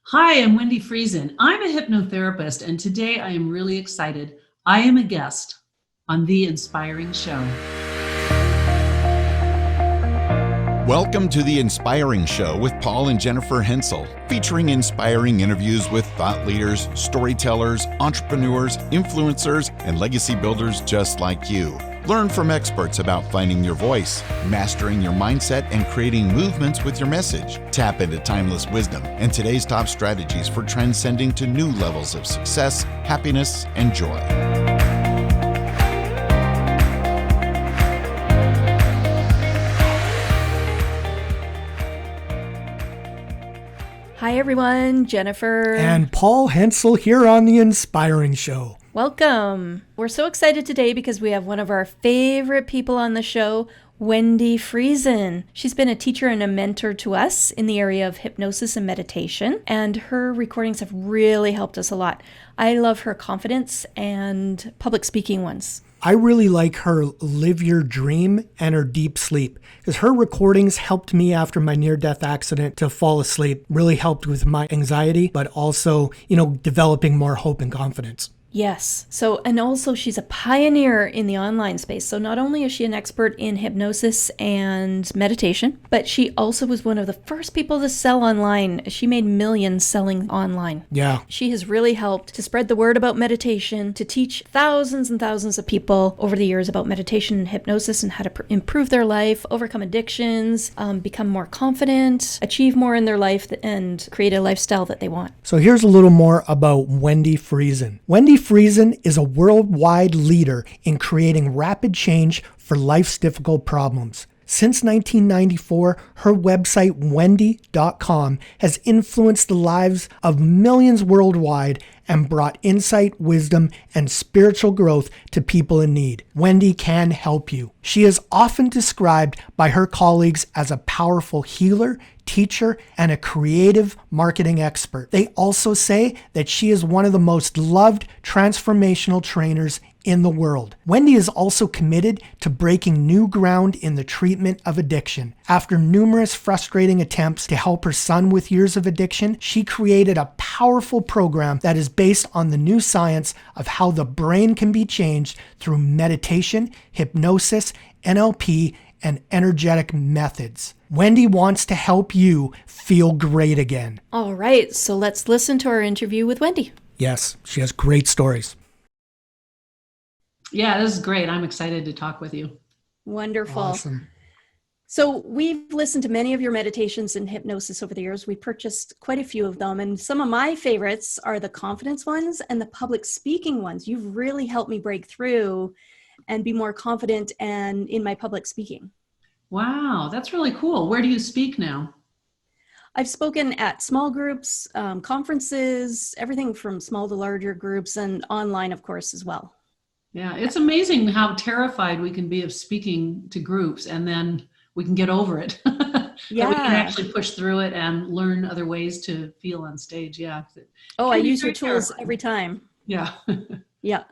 Hi, I'm Wendi Friesen. I'm a hypnotherapist, and today I am really excited. I am a guest on The Inspiring Show. Welcome to The Inspiring Show with Paul and Jennifer Hensel, featuring inspiring interviews with thought leaders, storytellers, entrepreneurs, influencers, and legacy builders just like you. Learn from experts about finding your voice, mastering your mindset, and creating movements with your message. Tap into timeless wisdom and today's top strategies for transcending to new levels of success, happiness, and joy. Hi everyone, Jennifer. And Paul Hensel here on The Inspiring Show. Welcome. We're so excited today because we have one of our favorite people on the show, Wendi Friesen. She's been a teacher and a mentor to us in the area of hypnosis and meditation, and her recordings have really helped us a lot. I love her confidence and public speaking ones. I really like her Live Your Dream and her Deep Sleep because her recordings helped me after my near-death accident to fall asleep, really helped with my anxiety, but also, developing more hope and confidence. Yes. And also she's a pioneer in the online space. So not only is she an expert in hypnosis and meditation, but she also was one of the first people to sell online. She made millions selling online. Yeah. She has really helped to spread the word about meditation, to teach thousands and thousands of people over the years about meditation and hypnosis and how to improve their life, overcome addictions, become more confident, achieve more in their life, and create a lifestyle that they want. So here's a little more about Wendi Friesen. Wendi Friesen is a worldwide leader in creating rapid change for life's difficult problems. Since 1994, her website, Wendi.com, has influenced the lives of millions worldwide and brought insight, wisdom, and spiritual growth to people in need. Wendi can help you. She is often described by her colleagues as a powerful healer, teacher, and a creative marketing expert. They also say that she is one of the most loved transformational trainers in the world. Wendi is also committed to breaking new ground in the treatment of addiction. After numerous frustrating attempts to help her son with years of addiction, she created a powerful program that is based on the new science of how the brain can be changed through meditation, hypnosis, NLP, and energetic methods. Wendi wants to help you feel great again. All right, so let's listen to our interview with Wendi. Yes, she has great stories. Yeah, this is great. I'm excited to talk with you. Wonderful. Awesome. So we've listened to many of your meditations and hypnosis over the years. We purchased quite a few of them. And some of my favorites are the confidence ones and the public speaking ones. You've really helped me break through and be more confident and in my public speaking. Wow, that's really cool. Where do you speak now? I've spoken at small groups, conferences, everything from small to larger groups, and online, of course, as well. Yeah, it's amazing how terrified we can be of speaking to groups, and then we can get over it. Yeah. That we can actually push through it and learn other ways to feel on stage. Yeah. Oh, I use your tools every time. Yeah. Yeah.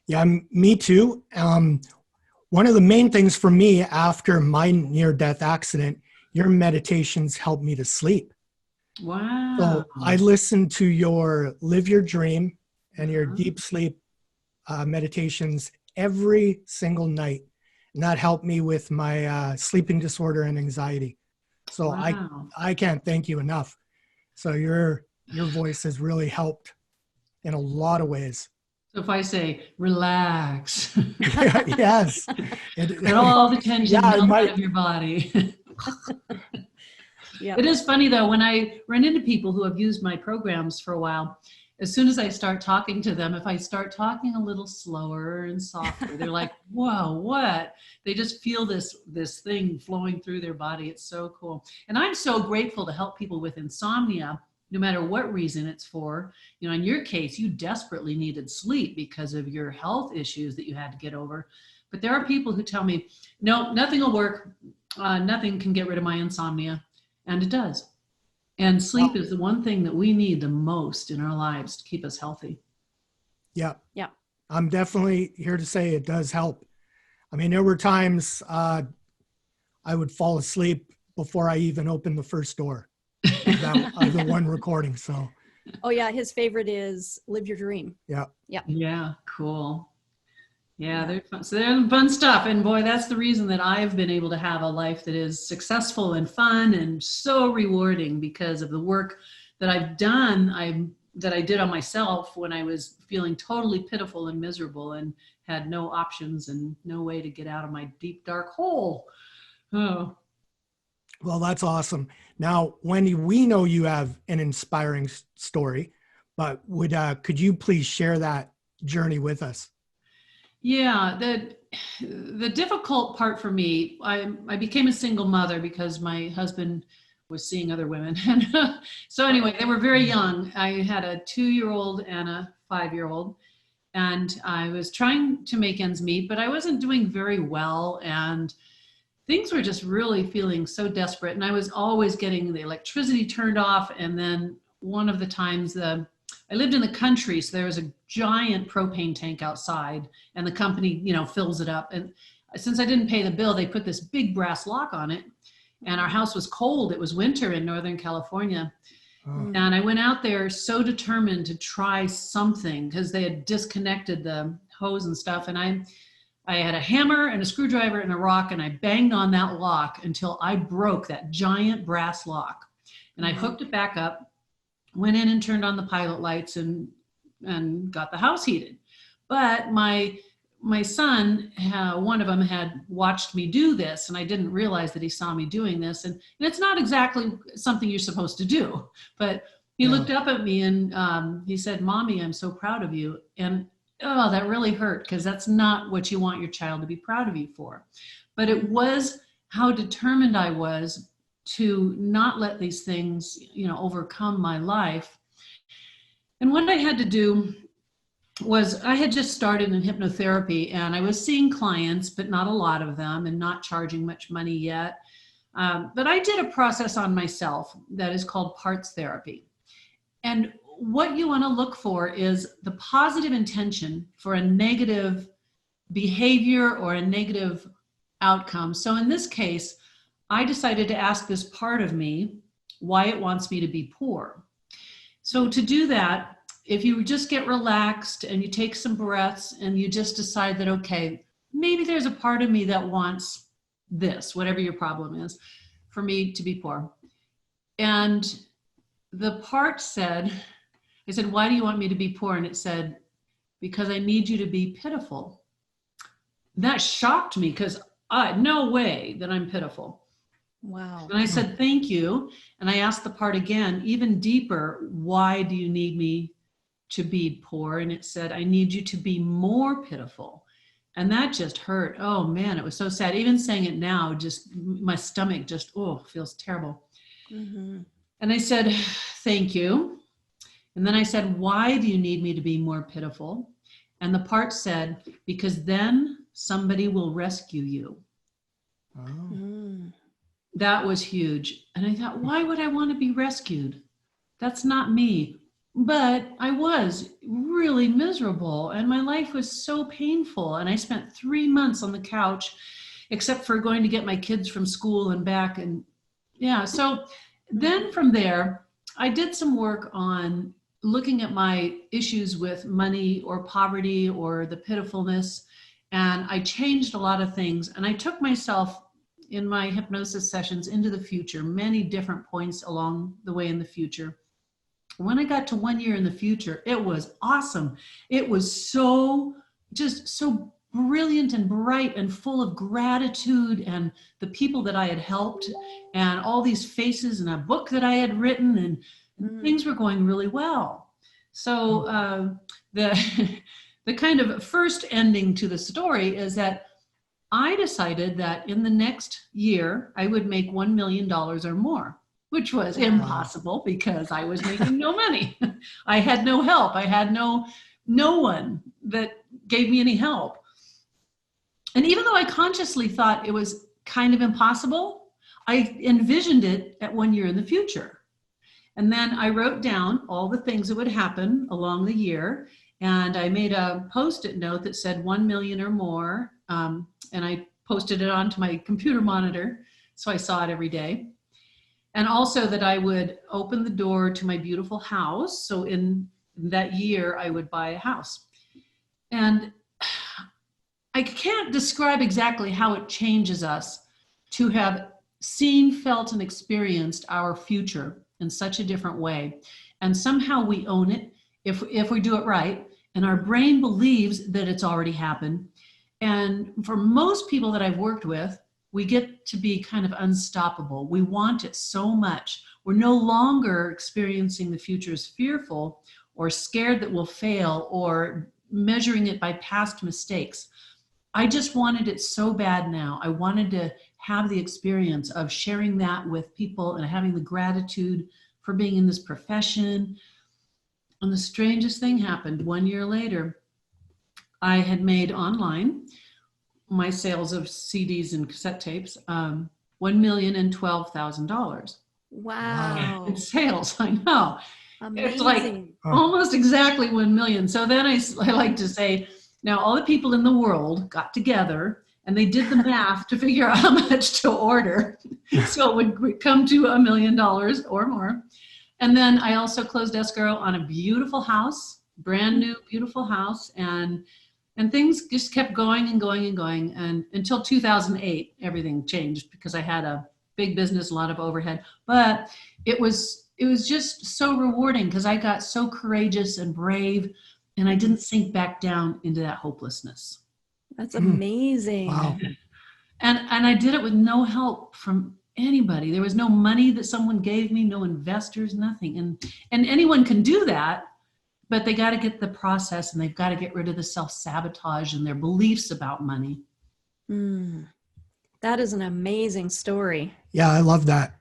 Yeah, me too. One of the main things for me after my near-death accident, your meditations helped me to sleep. Wow. So I listened to your Live Your Dream and your Deep Sleep meditations every single night. And that helped me with my sleeping disorder and anxiety. So wow. I can't thank you enough. So your voice has really helped in a lot of ways. So if I say, relax. Yes. Let all the tension melt out of your body. Yeah. It is funny though, when I run into people who have used my programs for a while, as soon as I start talking to them, if I start talking a little slower and softer, they're like, whoa, what? They just feel this thing flowing through their body. It's so cool. And I'm so grateful to help people with insomnia, no matter what reason it's for. In your case, you desperately needed sleep because of your health issues that you had to get over. But there are people who tell me, no, nothing will work. Nothing can get rid of my insomnia. And it does. And sleep is the one thing that we need the most in our lives to keep us healthy. Yeah. Yeah. I'm definitely here to say it does help. I mean, there were times I would fall asleep before I even opened the first door. of the one recording. So, Oh yeah, his favorite is Live Your Dream. yeah. Yeah, cool. Yeah, they're fun. So they're fun stuff. And boy, that's the reason that I've been able to have a life that is successful and fun and so rewarding, because of the work that I've done, that I did on myself when I was feeling totally pitiful and miserable and had no options and no way to get out of my deep, dark hole. Oh. Well, that's awesome. Now, Wendi, we know you have an inspiring story, but could you please share that journey with us? Yeah, the difficult part for me, I became a single mother because my husband was seeing other women. And so anyway, they were very young. I had a 2-year-old and a 5-year-old, and I was trying to make ends meet, but I wasn't doing very well. And things were just really feeling so desperate. And I was always getting the electricity turned off. And then one of the times I lived in the country, so there was a giant propane tank outside, and the company, fills it up. And since I didn't pay the bill, they put this big brass lock on it. And our house was cold. It was winter in Northern California. Oh. And I went out there so determined to try something, because they had disconnected the hose and stuff. And I had a hammer and a screwdriver and a rock, and I banged on that lock until I broke that giant brass lock. And I hooked it back up, went in and turned on the pilot lights and got the house heated. But my son, one of them had watched me do this, and I didn't realize that he saw me doing this. And it's not exactly something you're supposed to do, but he looked up at me and he said, "Mommy, I'm so proud of you." And oh, that really hurt, because that's not what you want your child to be proud of you for. But it was how determined I was to not let these things, overcome my life. And what I had to do was, I had just started in hypnotherapy, and I was seeing clients, but not a lot of them, and not charging much money yet. But I did a process on myself that is called parts therapy. And what you want to look for is the positive intention for a negative behavior or a negative outcome. So in this case, I decided to ask this part of me why it wants me to be poor. So to do that, if you just get relaxed and you take some breaths and you just decide that, okay, maybe there's a part of me that wants this, whatever your problem is, for me to be poor. And the part said, I said, "Why do you want me to be poor?" And it said, "Because I need you to be pitiful." That shocked me, because no way that I'm pitiful. Wow. And I said, "Thank you." And I asked the part again, even deeper, "Why do you need me to be poor?" And it said, "I need you to be more pitiful." And that just hurt. Oh man, it was so sad. Even saying it now, just my stomach just, feels terrible. Mm-hmm. And I said, "Thank you." And then I said, "Why do you need me to be more pitiful?" And the part said, "Because then somebody will rescue you." Oh. Mm. That was huge. And I thought, why would I want to be rescued? That's not me. But I was really miserable, and my life was so painful. And I spent 3 months on the couch, except for going to get my kids from school and back. And so then from there, I did some work on looking at my issues with money or poverty or the pitifulness. And I changed a lot of things. And I took myself in my hypnosis sessions into the future, many different points along the way in the future. When I got to 1 year in the future, it was awesome. It was so brilliant and bright and full of gratitude, and the people that I had helped, and all these faces, and a book that I had written, and things were going really well. So the kind of first ending to the story is that I decided that in the next year, I would make $1 million or more, which was impossible because I was making no money. I had no help. I had no one that gave me any help. And even though I consciously thought it was kind of impossible, I envisioned it at 1 year in the future. And then I wrote down all the things that would happen along the year. And I made a Post-it note that said 1 million or more. And I posted it onto my computer monitor, so I saw it every day. And also that I would open the door to my beautiful house. So in that year, I would buy a house. And I can't describe exactly how it changes us to have seen, felt, and experienced our future in such a different way. And somehow we own it if we do it right. And our brain believes that it's already happened. And for most people that I've worked with, we get to be kind of unstoppable. We want it so much. We're no longer experiencing the future as fearful or scared that we'll fail or measuring it by past mistakes. I just wanted it so bad now. I wanted to have the experience of sharing that with people and having the gratitude for being in this profession. And the strangest thing happened 1 year later. I had made online my sales of CDs and cassette tapes, $1,012,000. Wow. In sales, I know. Amazing. It's like almost exactly 1 million. So then I like to say, now all the people in the world got together and they did the math to figure out how much to order. So it would come to $1 million or more. And then I also closed escrow on a beautiful house, brand new, beautiful house. And things just kept going and going and going. And until 2008, everything changed because I had a big business, a lot of overhead. But it was just so rewarding because I got so courageous and brave, and I didn't sink back down into that hopelessness. That's amazing. Wow. And I did it with no help from anybody. There was no money that someone gave me, no investors, nothing. And anyone can do that, but they got to get the process and they've got to get rid of the self-sabotage and their beliefs about money. That is an amazing story. Yeah, I love that.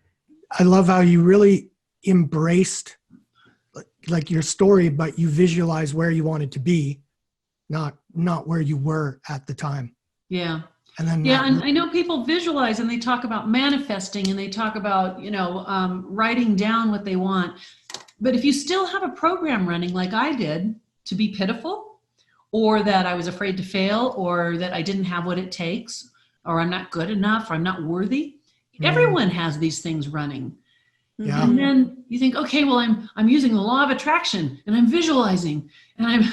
I love how you really embraced like your story, but you visualize where you wanted to be, not where you were at the time. Yeah. And then and I know people visualize and they talk about manifesting and they talk about, writing down what they want. But if you still have a program running like I did to be pitiful, or that I was afraid to fail, or that I didn't have what it takes, or I'm not good enough, or I'm not worthy, everyone has these things running. Yeah. And then you think, okay, well, I'm using the law of attraction and I'm visualizing and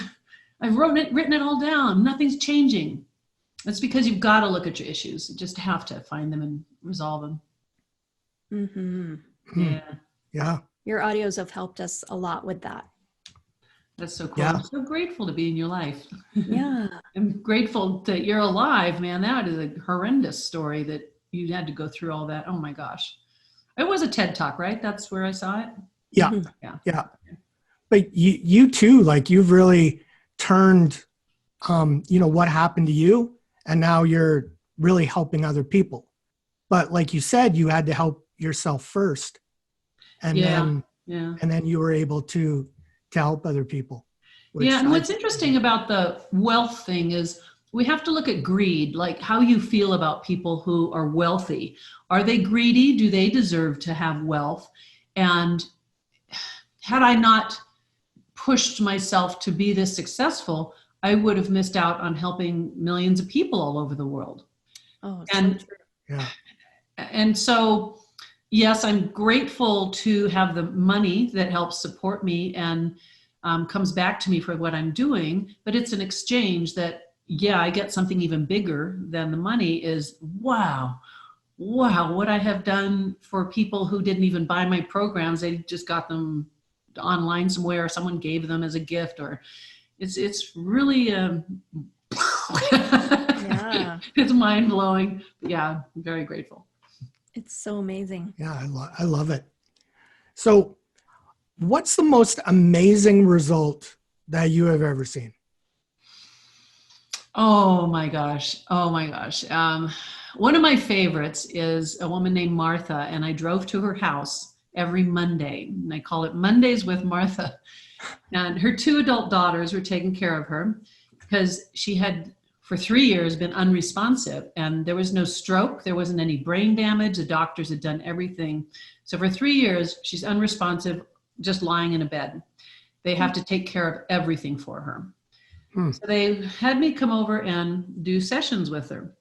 I've written it all down. Nothing's changing. That's because you've got to look at your issues. You just have to find them and resolve them. Yeah. Your audios have helped us a lot with that. That's so cool. Yeah. I'm so grateful to be in your life. Yeah. I'm grateful that you're alive, man. That is a horrendous story that you had to go through all that. Oh my gosh. It was a TED Talk, right? That's where I saw it. Yeah. Mm-hmm. Yeah. But you too, like you've really turned, what happened to you, and now you're really helping other people. But like you said, you had to help yourself first, and then you were able to help other people. And what's interesting about the wealth thing is we have to look at greed, like how you feel about people who are wealthy. Are they greedy? Do they deserve to have wealth? And had I not pushed myself to be this successful, I would have missed out on helping millions of people all over the world. Oh, and so true. Yeah. And so, yes, I'm grateful to have the money that helps support me and comes back to me for what I'm doing. But it's an exchange that, I get something even bigger than the money is, wow, what I have done for people who didn't even buy my programs. They just got them online somewhere, or someone gave them as a gift, or it's really, it's mind blowing. Yeah, I'm very grateful. It's so amazing. Yeah, I love it. So what's the most amazing result that you have ever seen? Oh my gosh. One of my favorites is a woman named Martha, and I drove to her house every Monday, and I call it Mondays with Martha. And her 2 adult daughters were taking care of her because she had, for 3 years, been unresponsive, and there was no stroke. There wasn't any brain damage. The doctors had done everything. So for 3 years, she's unresponsive, just lying in a bed. They have to take care of everything for her. So they had me come over and do sessions with her.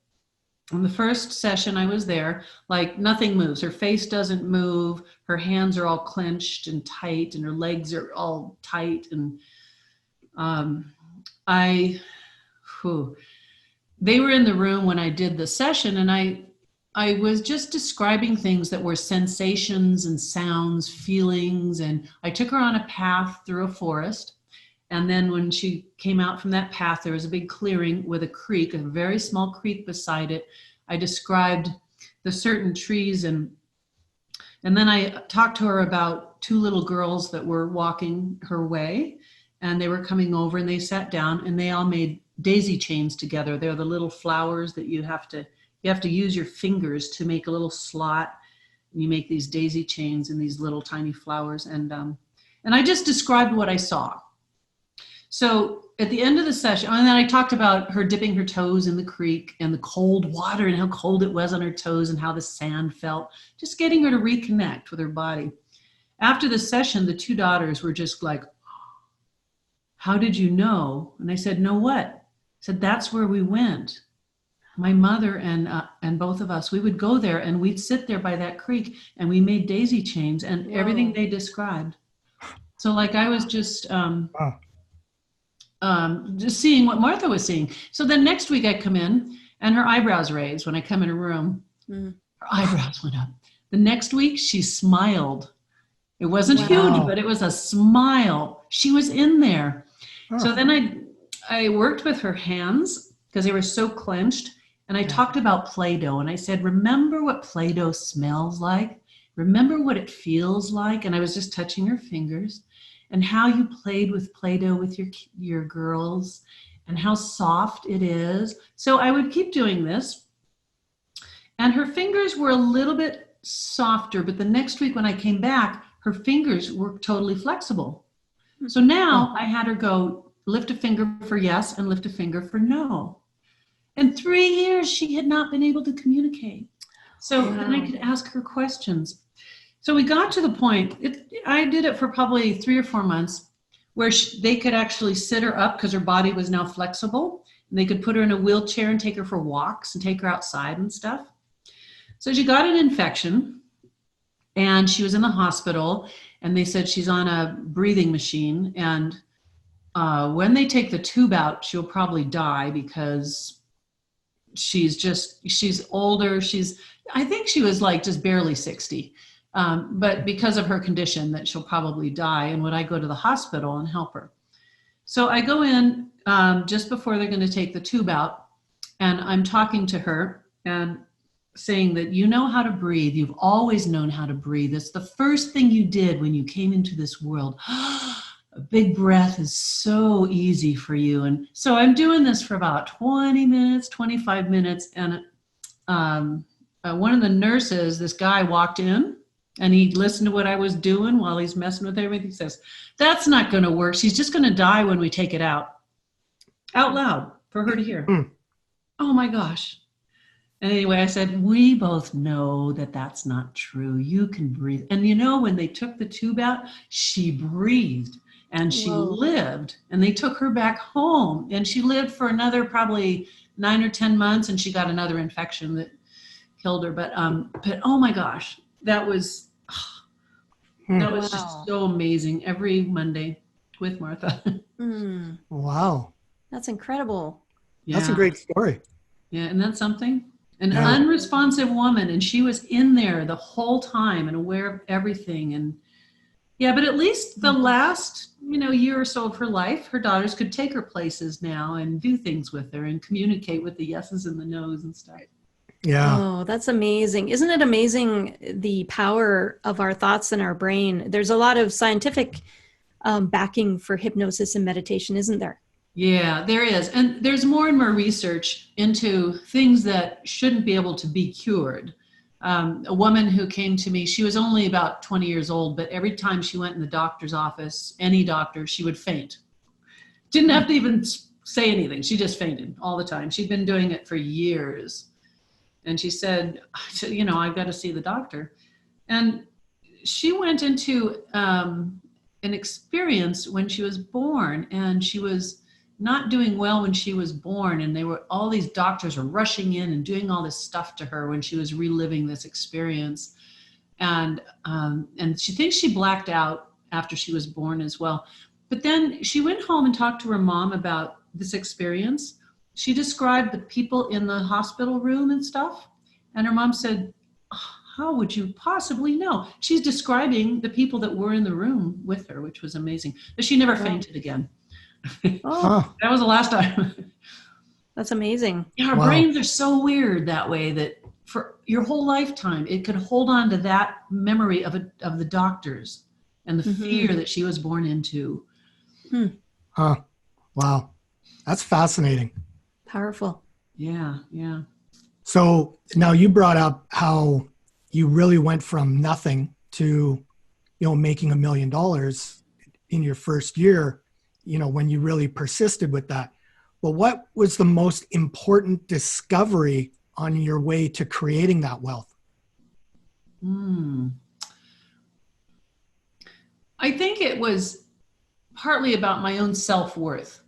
On the first session I was there, like nothing moves. Her face doesn't move. Her hands are all clenched and tight, and her legs are all tight. And um, I, whew, they were in the room when I did the session, and I was just describing things that were sensations and sounds, feelings, and I took her on a path through a forest. And then when she came out from that path, there was a big clearing with a creek, a very small creek beside it. I described the certain trees, and then I talked to her about two little girls that were walking her way, and they were coming over, and they sat down and they all made daisy chains together. They're the little flowers that you have to use your fingers to make a little slot. And you make these daisy chains and these little tiny flowers. And I just described what I saw. So at the end of the session, and then I talked about her dipping her toes in the creek and the cold water and how cold it was on her toes and how the sand felt, just getting her to reconnect with her body. After the session, the two daughters were just like, "How did you know?" And I said, "Know what?" I said, "That's where we went. My mother and both of us, we would go there and we'd sit there by that creek and we made daisy chains and everything they described." So like I was just seeing what Martha was seeing. So then next week I come in and her eyebrows raised when I come in her room. Her eyebrows went up. The next week she smiled. It wasn't huge, but it was a smile. She was in there. So then I worked with her hands because they were so clenched. And I talked about Play-Doh, and I said, "Remember what Play-Doh smells like? Remember what it feels like?" And I was just touching her fingers, and how you played with Play-Doh with your girls, and how soft it is. So I would keep doing this. And her fingers were a little bit softer, but the next week when I came back, her fingers were totally flexible. So now I had her go lift a finger for yes and lift a finger for no. In 3 years, she had not been able to communicate. So then I could ask her questions. So we got to the point, I did it for probably 3 or 4 months, where they could actually sit her up because her body was now flexible. And they could put her in a wheelchair and take her for walks and take her outside and stuff. So she got an infection and she was in the hospital, and they said she's on a breathing machine. And when they take the tube out, she'll probably die because she's older. I think she was like just barely 60. But because of her condition that she'll probably die. And would I go to the hospital and help her? So I go in just before they're going to take the tube out, and I'm talking to her and saying that you know how to breathe. You've always known how to breathe. It's the first thing you did when you came into this world. A big breath is so easy for you. And so I'm doing this for about 20 minutes, 25 minutes. And one of the nurses, this guy walked in and he listened to what I was doing while he's messing with everything. He says, "That's not going to work. She's just going to die when we take it out." Out loud for her to hear. Oh my gosh. And anyway, I said, "We both know that that's not true. You can breathe." And you know, when they took the tube out, she breathed. And she lived, and they took her back home, and she lived for another probably 9 or 10 months, and she got another infection that killed her. But oh my gosh, that was just so amazing. Every Monday with Martha. Wow. That's incredible. Yeah. That's a great story. Yeah, and that's something. An unresponsive woman, and she was in there the whole time and aware of everything. And yeah, but at least the last, year or so of her life, her daughters could take her places now and do things with her and communicate with the yeses and the nos and stuff. Yeah. Oh, that's amazing. Isn't it amazing the power of our thoughts in our brain? There's a lot of scientific backing for hypnosis and meditation, isn't there? Yeah, there is. And there's more and more research into things that shouldn't be able to be cured. A woman who came to me, she was only about 20 years old, but every time she went in the doctor's office, any doctor, she would faint. Didn't have to even say anything. She just fainted all the time. She'd been doing it for years. And she said, I've got to see the doctor. And she went into an experience when she was born, and she was not doing well when she was born, and all these doctors were rushing in and doing all this stuff to her when she was reliving this experience. And she thinks she blacked out after she was born as well. But then she went home and talked to her mom about this experience. She described the people in the hospital room and stuff. And her mom said, how would you possibly know? She's describing the people that were in the room with her, which was amazing. But she never fainted again. Oh, That was the last time. that's amazing. Yeah, our brains are so weird that way that for your whole lifetime, it could hold on to that memory of the doctors and the fear that she was born into. Huh. Wow. That's fascinating. Powerful. Yeah, yeah. So now you brought up how you really went from nothing to, making $1 million in your first year, when you really persisted with that. Well, what was the most important discovery on your way to creating that wealth? I think it was partly about my own self-worth.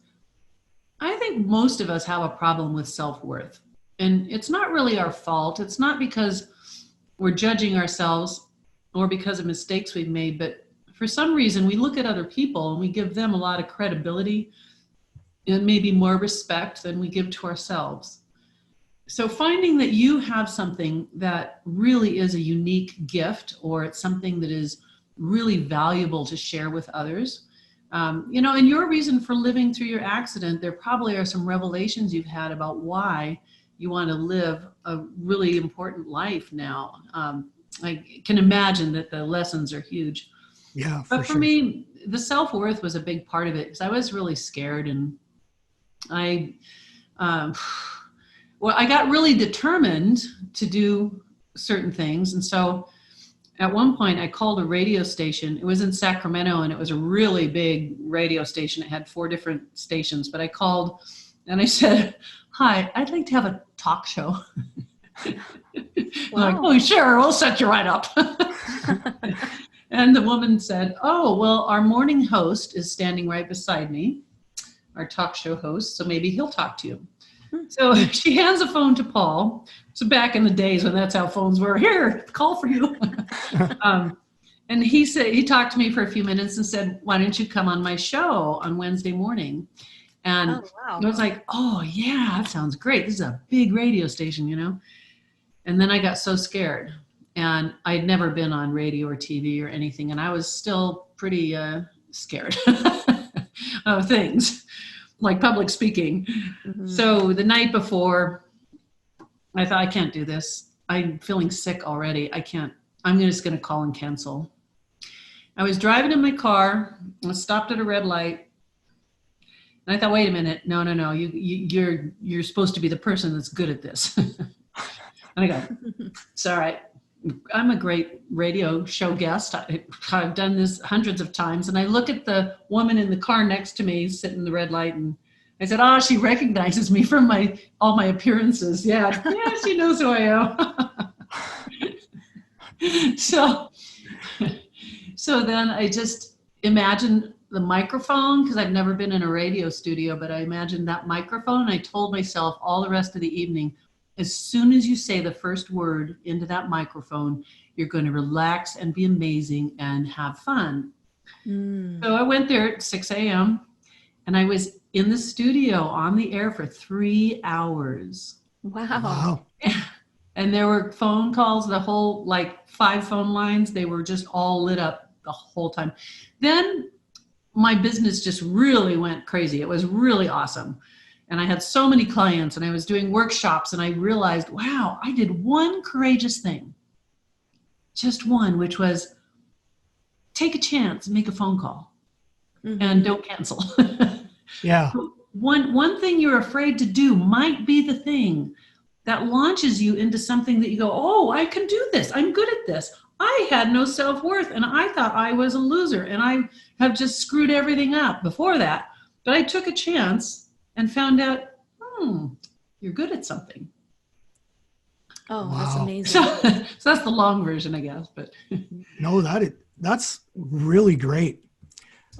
I think most of us have a problem with self-worth, and it's not really our fault. It's not because we're judging ourselves or because of mistakes we've made, but for some reason we look at other people and we give them a lot of credibility and maybe more respect than we give to ourselves. So finding that you have something that really is a unique gift, or it's something that is really valuable to share with others, and your reason for living through your accident, there probably are some revelations you've had about why you want to live a really important life now. I can imagine that the lessons are huge. Yeah, but for sure. me, the self-worth was a big part of it, because I was really scared, and I got really determined to do certain things. And so at one point I called a radio station. It was in Sacramento, and it was a really big radio station. It had 4 different stations, but I called and I said, hi, I'd like to have a talk show. Wow. Like, oh, sure, we'll set you right up. And the woman said, oh, well, our morning host is standing right beside me, our talk show host, so maybe he'll talk to you. So she hands the phone to Paul. So back in the days when that's how phones were, here, call for you. And he talked to me for a few minutes and said, why don't you come on my show on Wednesday morning? And I was like, oh yeah, that sounds great. This is a big radio station, And then I got so scared, and I'd never been on radio or TV or anything. And I was still pretty scared of things like public speaking. So the night before, I thought, I can't do this. I'm feeling sick already. I'm just going to call and cancel. I was driving in my car. I stopped at a red light. And I thought, wait a minute. No. You're supposed to be the person that's good at this. And I go, it's all right. I'm a great radio show guest. I've done this hundreds of times. And I look at the woman in the car next to me sitting in the red light, and I said, she recognizes me from all my appearances. Yeah, she knows who I am. So then I just imagined the microphone, because I've never been in a radio studio, but I imagined that microphone, and I told myself all the rest of the evening, as soon as you say the first word into that microphone, you're going to relax and be amazing and have fun. So I went there at 6 a.m. and I was in the studio on the air for 3 hours. Wow. And there were phone calls, the whole 5 phone lines, they were just all lit up the whole time. Then my business just really went crazy. It was really awesome. And I had so many clients, and I was doing workshops, and I realized, wow, I did one courageous thing. Just one, which was take a chance and make a phone call and don't cancel. Yeah. One thing you're afraid to do might be the thing that launches you into something that you go, oh, I can do this. I'm good at this. I had no self-worth, and I thought I was a loser, and I have just screwed everything up before that. But I took a chance and found out, you're good at something. Oh, Wow. that's amazing. So that's the long version, I guess. But No, that's really great.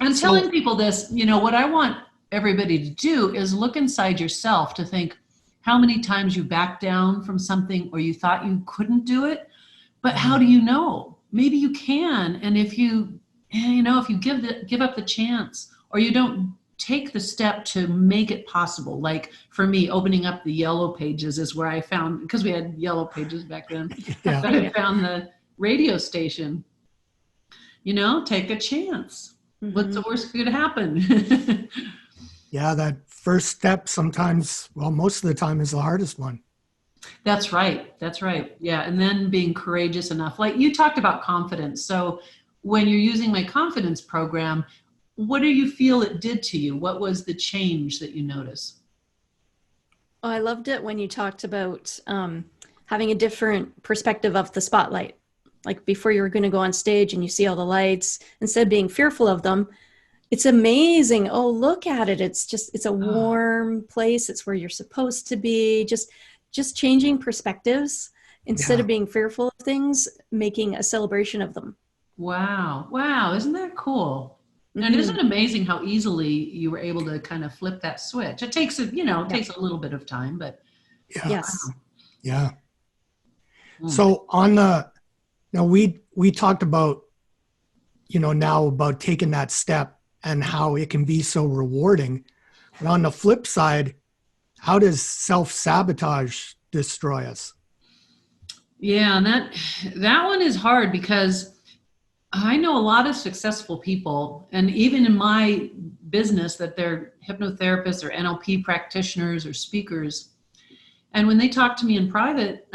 I'm telling people this, what I want everybody to do is look inside yourself to think how many times you backed down from something or you thought you couldn't do it. But how do you know? Maybe you can. And if you give up the chance, or you don't take the step to make it possible. Like for me, opening up the yellow pages is where I found, because we had yellow pages back then, Yeah. that I found the radio station. Take a chance. Mm-hmm. What's the worst that could happen? Yeah, that first step sometimes, well, most of the time is the hardest one. That's right. Yeah. And then being courageous enough. Like you talked about confidence. So when you're using my confidence program, what do you feel it did to you? What was the change that you noticed? Oh, I loved it when you talked about having a different perspective of the spotlight. Like before you were going to go on stage and you see all the lights, instead of being fearful of them, it's amazing. Oh, look at it. It's a warm place. It's where you're supposed to be. Just changing perspectives instead of being fearful of things, making a celebration of them. Wow. Isn't that cool? Mm-hmm. And isn't it amazing how easily you were able to kind of flip that switch? It takes takes a little bit of time, but yes. Yeah. So on the, we talked about, now about taking that step and how it can be so rewarding. But on the flip side, how does self-sabotage destroy us? Yeah, and that one is hard because I know a lot of successful people, and even in my business, that they're hypnotherapists or NLP practitioners or speakers. And when they talk to me in private,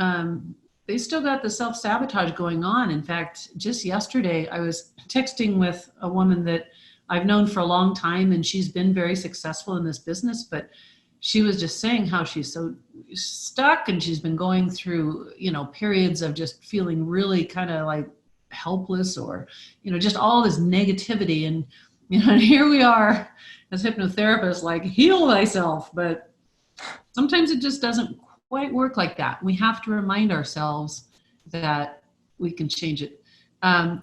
they still got the self-sabotage going on. In fact, just yesterday, I was texting with a woman that I've known for a long time, and she's been very successful in this business, but she was just saying how she's so stuck, and she's been going through, periods of just feeling really kind of like helpless, or, just all this negativity. And, and here we are as hypnotherapists, like, heal thyself. But sometimes it just doesn't quite work like that. We have to remind ourselves that we can change it.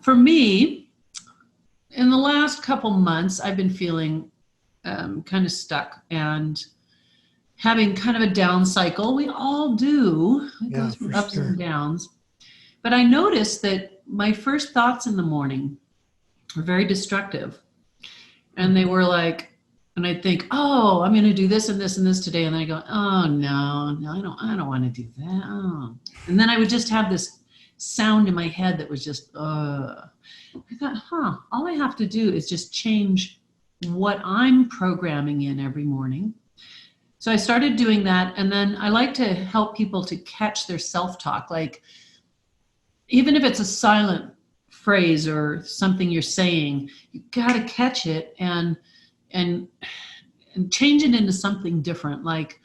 For me, in the last couple months, I've been feeling kind of stuck and having kind of a down cycle. We all do. It goes through ups and downs. But I noticed that my first thoughts in the morning were very destructive. And they were like, and I'd think, oh, I'm going to do this and this and this today. And then I go, oh, no, I don't want to do that. Oh. And then I would just have this sound in my head that was just, I thought, all I have to do is just change what I'm programming in every morning. So I started doing that. And then I like to help people to catch their self-talk. Like, even if it's a silent phrase or something you're saying, you got to catch it and change it into something different. Like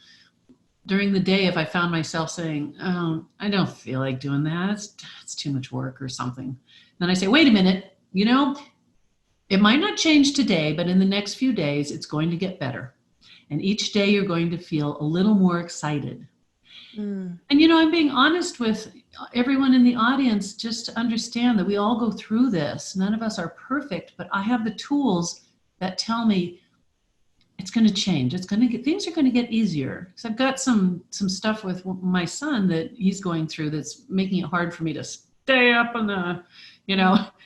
during the day, if I found myself saying, oh, I don't feel like doing that, it's too much work or something. Then I say, wait a minute, it might not change today, but in the next few days, it's going to get better. And each day you're going to feel a little more excited. And, I'm being honest with everyone in the audience, just to understand that we all go through this. None of us are perfect, but I have the tools that tell me it's going to change. Things are going to get easier. Because I've got some stuff with my son that he's going through that's making it hard for me to stay up in the,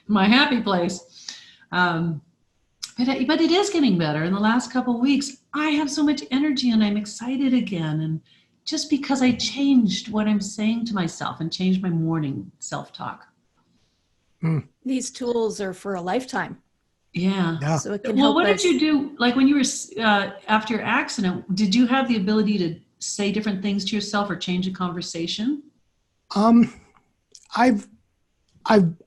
my happy place. But it is getting better. In the last couple of weeks, I have so much energy and I'm excited again. And just because I changed what I'm saying to myself and changed my morning self-talk. These tools are for a lifetime. Yeah. So it can help what us. Did you do? Like when you were, after your accident, did you have the ability to say different things to yourself or change a conversation? I've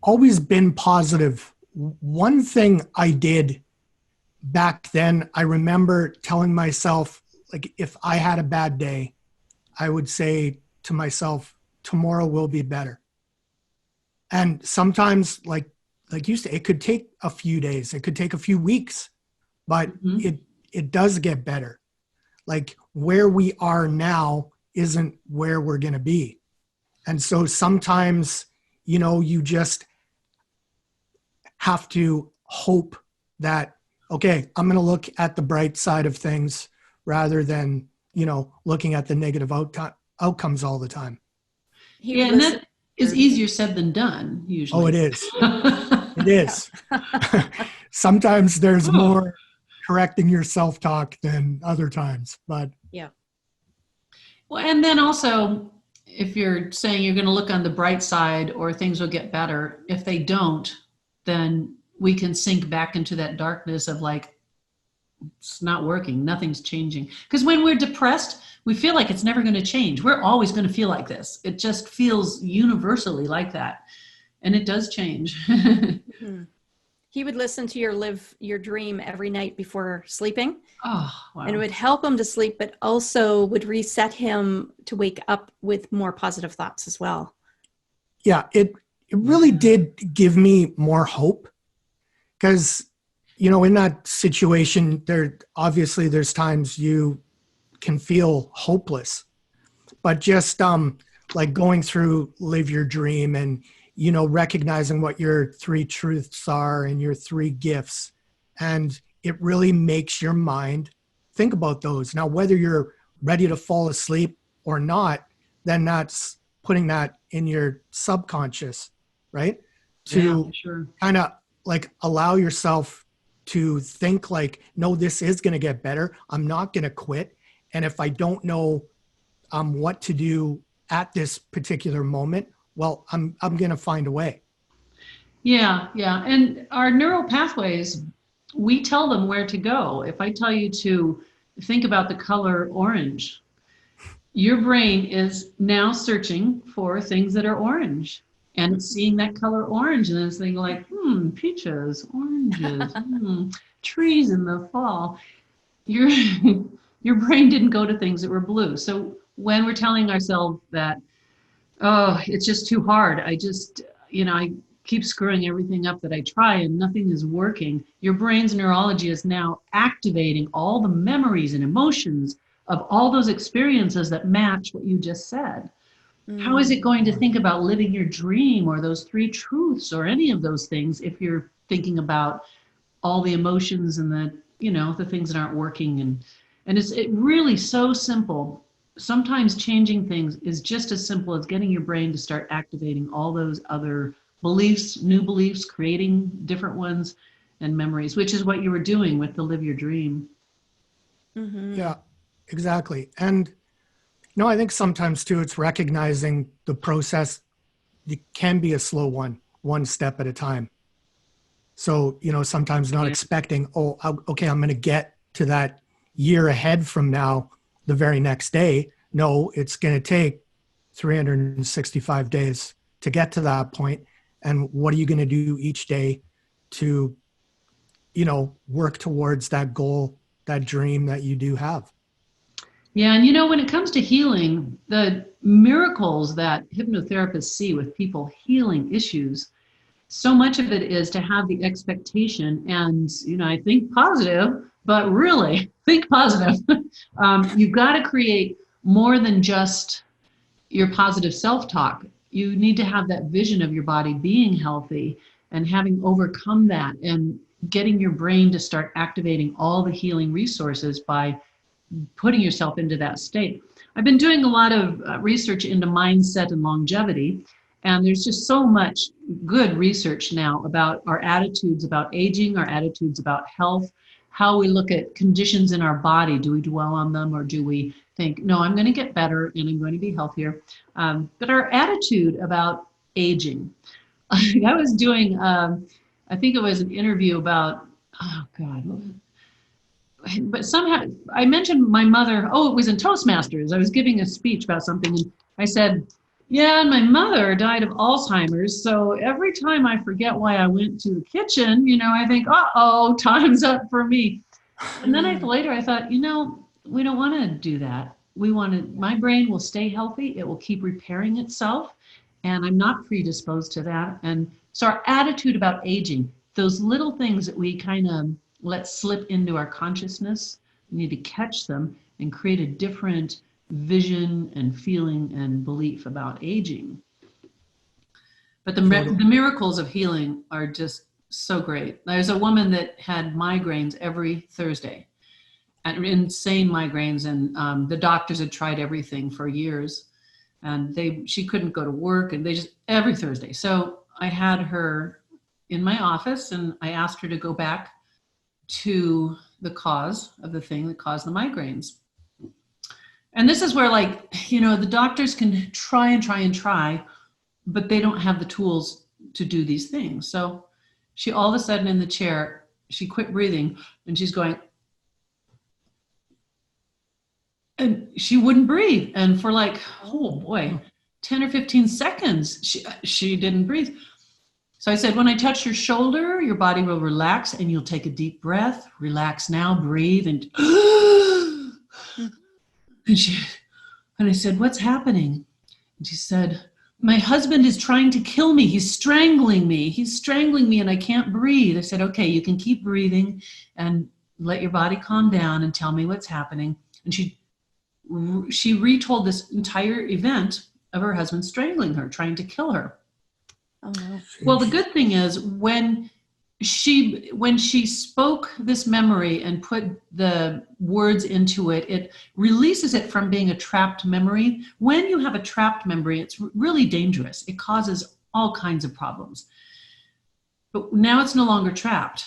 always been positive. One thing I did back then, I remember telling myself, like, if I had a bad day, I would say to myself, tomorrow will be better. And sometimes, like you said, it could take a few days, it could take a few weeks, but it does get better. Like where we are now isn't where we're going to be. And so sometimes, you just have to hope that, okay, I'm going to look at the bright side of things rather than, looking at the negative outcomes all the time. Yeah, and that is easier said than done, usually. Oh, it is. It is. Sometimes there's more correcting your self-talk than other times, but yeah. Well, and then also, if you're saying you're going to look on the bright side or things will get better, if they don't, then we can sink back into that darkness of like, it's not working, nothing's changing. Because when we're depressed, we feel like it's never going to change. We're always going to feel like this. It just feels universally like that. And it does change. Mm-hmm. He would listen to your Live Your Dream every night before sleeping. Oh, wow. And it would help him to sleep, but also would reset him to wake up with more positive thoughts as well. Yeah, it really did give me more hope because, in that situation, there's times you can feel hopeless, but just like going through Live Your Dream and, recognizing what your 3 truths are and your 3 gifts. And it really makes your mind think about those. Now, whether you're ready to fall asleep or not, then that's putting that in your subconscious, right? To kind of like allow yourself to think like, no, this is going to get better. I'm not going to quit. And if I don't know what to do at this particular moment, well, I'm going to find a way. Yeah. And our neural pathways, we tell them where to go. If I tell you to think about the color orange, your brain is now searching for things that are orange. And it's seeing that color orange and it's thinking like, peaches, oranges, trees in the fall. Your brain didn't go to things that were blue. So when we're telling ourselves that, oh, it's just too hard, I keep screwing everything up that I try and nothing is working, your brain's neurology is now activating all the memories and emotions of all those experiences that match what you just said. How is it going to think about living your dream or those 3 truths or any of those things if you're thinking about all the emotions and the things that aren't working? And it's really so simple. Sometimes changing things is just as simple as getting your brain to start activating all those other beliefs, new beliefs, creating different ones and memories, which is what you were doing with the Live Your Dream. Mm-hmm. Yeah, exactly. And I think sometimes too, it's recognizing the process. It can be a slow one step at a time. So, sometimes not expecting, okay, I'm going to get to that year ahead from now the very next day. No, it's going to take 365 days to get to that point. And what are you going to do each day to, work towards that goal, that dream that you do have? Yeah, and when it comes to healing, the miracles that hypnotherapists see with people healing issues, so much of it is to have the expectation and, I think positive, but really think positive. You've got to create more than just your positive self-talk. You need to have that vision of your body being healthy and having overcome that and getting your brain to start activating all the healing resources by putting yourself into that state. I've been doing a lot of research into mindset and longevity, and there's just so much good research now about our attitudes about aging, our attitudes about health, how we look at conditions in our body. Do we dwell on them or do we think, no, I'm going to get better and I'm going to be healthier? But our attitude about aging. I was doing, I think it was an interview about, oh God, but somehow I mentioned my mother. Oh, it was in Toastmasters. I was giving a speech about something and I said, yeah, and my mother died of Alzheimer's. So every time I forget why I went to the kitchen, I think, uh-oh, time's up for me. And then later I thought, we don't want to do that. My brain will stay healthy. It will keep repairing itself. And I'm not predisposed to that. And so our attitude about aging, those little things that we kind of let slip into our consciousness, we need to catch them and create a different vision and feeling and belief about aging. But the miracles of healing are just so great. There's a woman that had migraines every Thursday, and insane migraines, and the doctors had tried everything for years, and she couldn't go to work, and they just every Thursday. So I had her in my office, and I asked her to go back to the cause of the thing that caused the migraines. And this is where, like, the doctors can try and try and try, but they don't have the tools to do these things. So she all of a sudden in the chair, she quit breathing, and she's going, and she wouldn't breathe. And for like, oh boy, 10 or 15 seconds, she didn't breathe. So I said, when I touch your shoulder, your body will relax and you'll take a deep breath. Relax now, breathe. And and I said, what's happening? And she said, my husband is trying to kill me. He's strangling me. He's strangling me and I can't breathe. I said, okay, you can keep breathing and let your body calm down and tell me what's happening. And she retold this entire event of her husband strangling her, trying to kill her. Oh, no. Well, the good thing is when she spoke this memory and put the words into it, it releases it from being a trapped memory. When you have a trapped memory, it's really dangerous. It causes all kinds of problems. But now it's no longer trapped.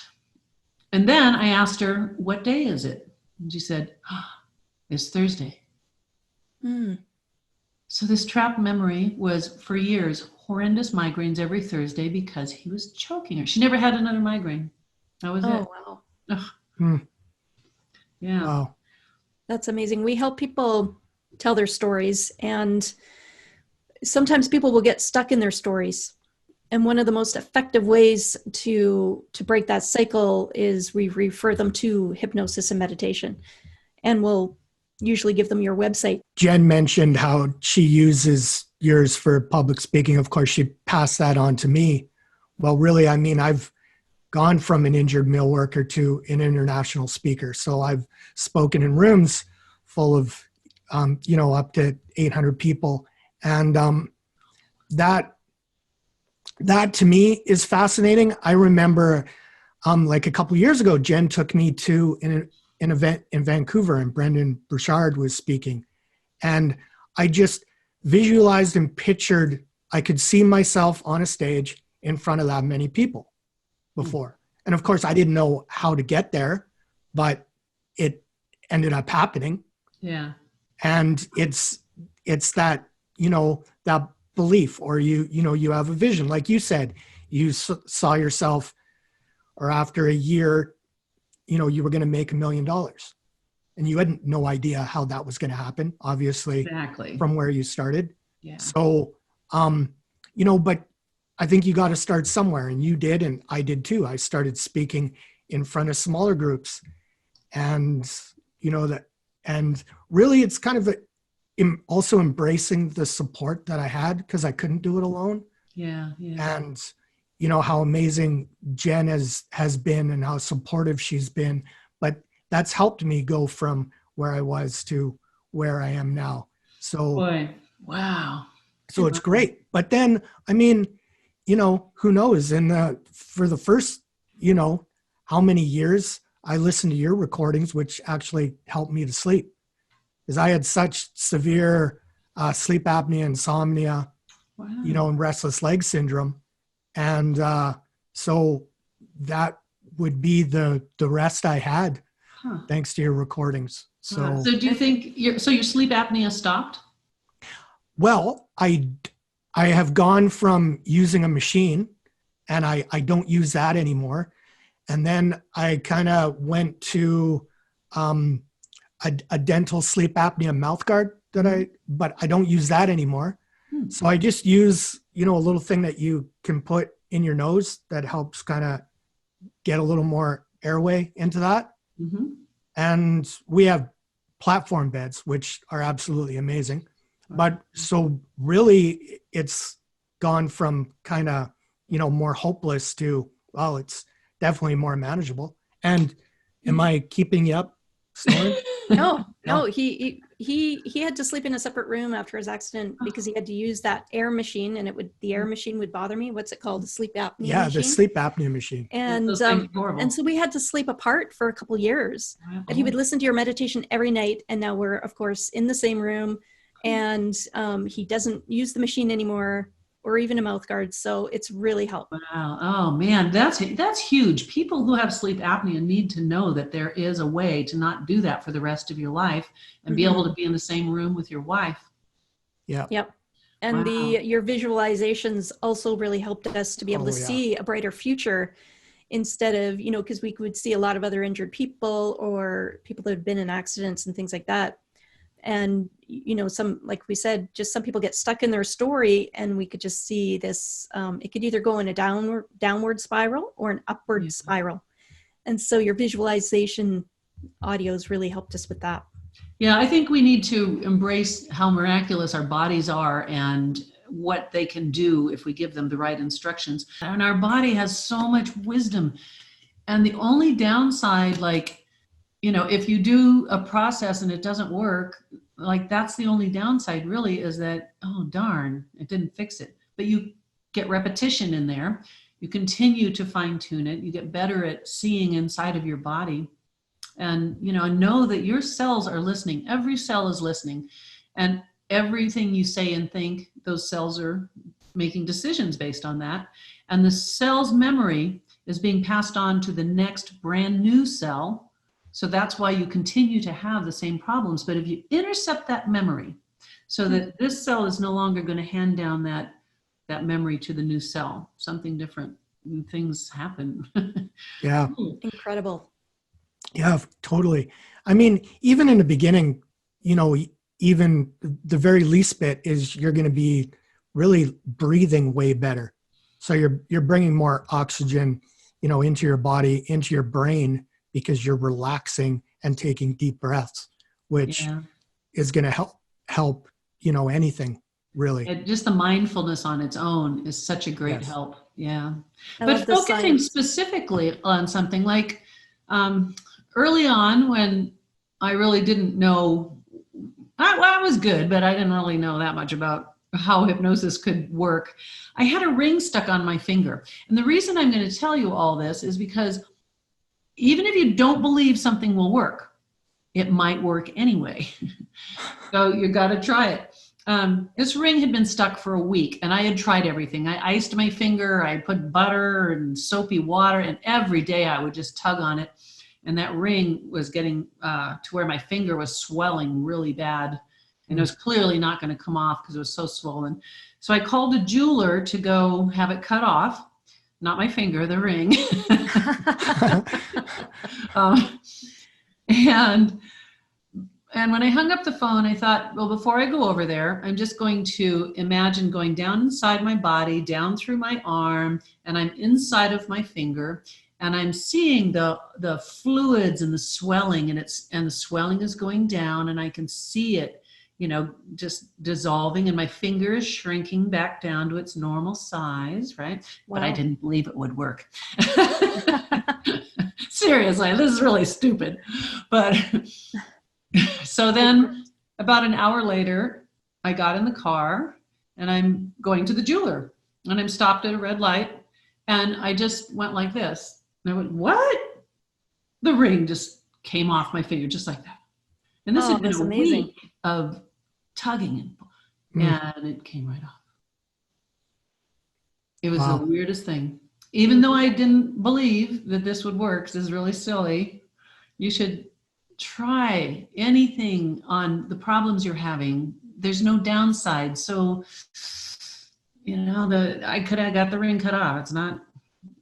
And then I asked her, what day is it? And she said, it's Thursday. So this trapped memory was, for years, horrendous migraines every Thursday because he was choking her. She never had another migraine. That was it. Oh, wow. Yeah. Wow. That's amazing. We help people tell their stories, and sometimes people will get stuck in their stories. And one of the most effective ways to break that cycle is we refer them to hypnosis and meditation. And we'll usually give them your website. Jen mentioned how she uses yours for public speaking. Of course, she passed that on to me. Well, really, I mean, I've gone from an injured mill worker to an international speaker. So I've spoken in rooms full of, up to 800 people. And that to me is fascinating. I remember like a couple years ago, Jen took me to an event in Vancouver, and Brendan Burchard was speaking. And I just visualized and pictured, I could see myself on a stage in front of that many people before. And of course, I didn't know how to get there, but it ended up happening. Yeah. And it's that, that belief, or you have a vision. Like you said, you saw yourself, or after a year, you were going to make $1 million, and you had no idea how that was going to happen, obviously, Exactly. from where you started. Yeah. So, but I think you got to start somewhere, and you did, and I did too. I started speaking in front of smaller groups, and, and really it's kind of also embracing the support that I had, because I couldn't do it alone. Yeah. Yeah. And how amazing Jen has been and how supportive she's been. But that's helped me go from where I was to where I am now. So, Boy, wow. So it's great. But then, I mean, who knows? For the first, how many years I listened to your recordings, which actually helped me to sleep, because I had such severe sleep apnea, insomnia, Wow. and restless leg syndrome. And so that would be the rest I had, thanks to your recordings. So do you think your sleep apnea stopped? Well, I have gone from using a machine, and I don't use that anymore. And then I kind of went to a dental sleep apnea mouth guard but I don't use that anymore. So I just use, a little thing that you can put in your nose that helps kind of get a little more airway into that. Mm-hmm. And we have platform beds, which are absolutely amazing. But so really it's gone from kind of, more hopeless to, well, it's definitely more manageable. And am I keeping you up, Storm? No, he had to sleep in a separate room after his accident because he had to use that air machine, and the air machine would bother me. What's it called? The sleep apnea machine. Yeah, the sleep apnea machine. And Those things are horrible. and so we had to sleep apart for a couple years. But he would listen to your meditation every night, and now we're of course in the same room, and he doesn't use the machine anymore, or even a mouth guard. So it's really helped. Wow. Oh man, that's huge. People who have sleep apnea need to know that there is a way to not do that for the rest of your life and be able to be in the same room with your wife. Yeah. Yep. And your visualizations also really helped us to be able to see a brighter future, instead of, because we could see a lot of other injured people or people that have been in accidents and things like that. And, some, like we said, just some people get stuck in their story, and we could just see this, it could either go in a downward spiral or an upward spiral. And so your visualization audios really helped us with that. Yeah, I think we need to embrace how miraculous our bodies are and what they can do if we give them the right instructions. And our body has so much wisdom. And the only downside, if you do a process and it doesn't work, that's the only downside really, is that, oh, darn, it didn't fix it. But you get repetition in there. You continue to fine tune it. You get better at seeing inside of your body, and, know that your cells are listening. Every cell is listening, and everything you say and think, those cells are making decisions based on that. And the cell's memory is being passed on to the next brand new cell. So that's why you continue to have the same problems. But if you intercept that memory so that this cell is no longer going to hand down that memory to the new cell, something different, things happen. Yeah. Incredible. Yeah, totally. I mean, even in the beginning, even the very least bit is you're going to be really breathing way better. So you're bringing more oxygen, into your body, into your brain, because you're relaxing and taking deep breaths, which is going to help, anything really. Just the mindfulness on its own is such a great help. Yeah. But focusing science. Specifically on something like early on, when I really didn't know, I was good, but I didn't really know that much about how hypnosis could work. I had a ring stuck on my finger. And the reason I'm going to tell you all this is because even if you don't believe something will work, it might work anyway. So you got to try it. This ring had been stuck for a week, and I had tried everything. I iced my finger, I put butter and soapy water, and every day I would just tug on it. And that ring was getting to where my finger was swelling really bad. And it was clearly not going to come off because it was so swollen. So I called a jeweler to go have it cut off. Not my finger, the ring. And when I hung up the phone, I thought, well, before I go over there, I'm just going to imagine going down inside my body, down through my arm, and I'm inside of my finger, and I'm seeing the fluids and the swelling, and the swelling is going down, and I can see it, just dissolving, and my finger is shrinking back down to its normal size, right? Wow. But I didn't believe it would work. Seriously, this is really stupid. But so then about an hour later, I got in the car and I'm going to the jeweler, and I'm stopped at a red light, and I just went like this. And I went, what? The ring just came off my finger just like that. And this had been a week of tugging and it came right off. It was the weirdest thing. Even though I didn't believe that this would work, this is really silly. You should try anything on the problems you're having. There's no downside. So, I could have got the ring cut off.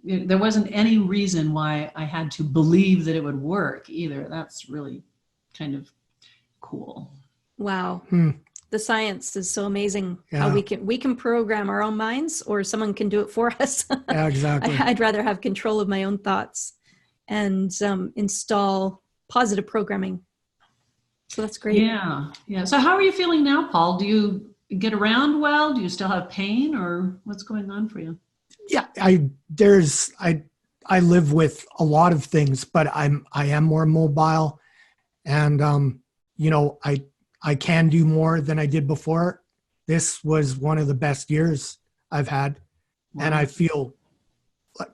There wasn't any reason why I had to believe that it would work either. That's really kind of cool. Wow. The science is so amazing. How we can program our own minds, or someone can do it for us. Yeah, exactly. I'd rather have control of my own thoughts and install positive programming. So that's great. Yeah. So how are you feeling now, Paul? Do you get around well? Do you still have pain, or what's going on for you? Yeah, I live with a lot of things, but I am more mobile, and I can do more than I did before. This was one of the best years I've had. Wow. And I feel like,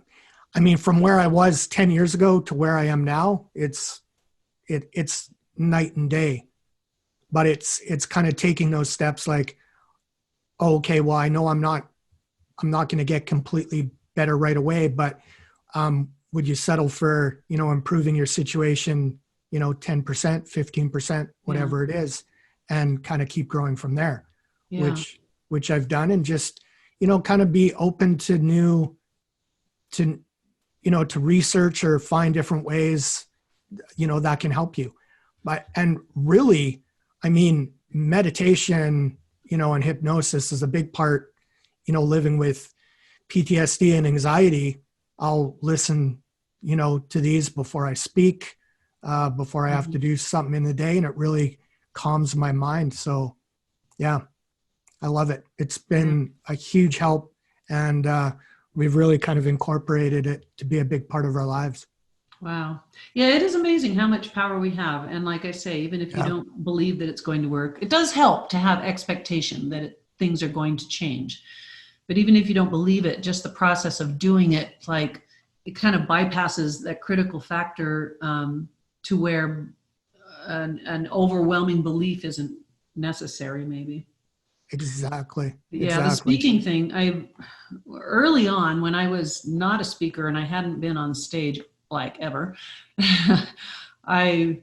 I mean, from where I was 10 years ago to where I am now, it's night and day. But it's kind of taking those steps like, oh, okay, well, I know I'm not going to get completely better right away, but would you settle for, improving your situation, 10%, 15%, whatever it is, and kind of keep growing from there, which I've done, and just, kind of be open to to research or find different ways, that can help you. And really, I mean, meditation, and hypnosis is a big part, living with PTSD and anxiety. I'll listen, to these before I speak, before I have to do something in the day, and it really calms my mind. So yeah, I love it. It's been a huge help, and we've really kind of incorporated it to be a big part of our lives. Wow. Yeah, it is amazing how much power we have. And like I say, even if you don't believe that it's going to work, it does help to have expectation that things are going to change. But even if you don't believe it, just the process of doing it, like it kind of bypasses that critical factor to where an overwhelming belief isn't necessary, maybe. Exactly. Yeah, the speaking thing, early on when I was not a speaker and I hadn't been on stage like ever, I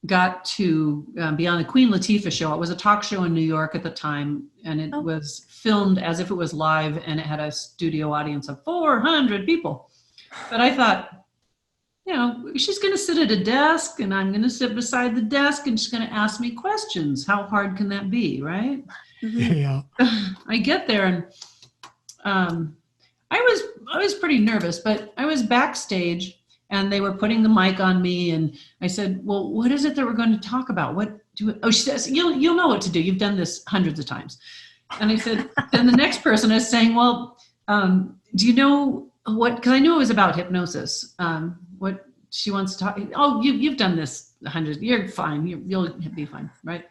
got to be on the Queen Latifah show. It was a talk show in New York at the time, and it was filmed as if it was live, and it had a studio audience of 400 people. But I thought, she's going to sit at a desk, and I'm going to sit beside the desk, and she's going to ask me questions. How hard can that be, right? Yeah. I get there, and I was pretty nervous, but I was backstage, and they were putting the mic on me, and I said, well, what is it that we're going to talk about? She says, you'll know what to do. You've done this hundreds of times. And I said, then the next person is saying, well, do you know what, because I knew it was about hypnosis, what she wants to talk. Oh, you've done this 100, you're fine. You'll be fine, right?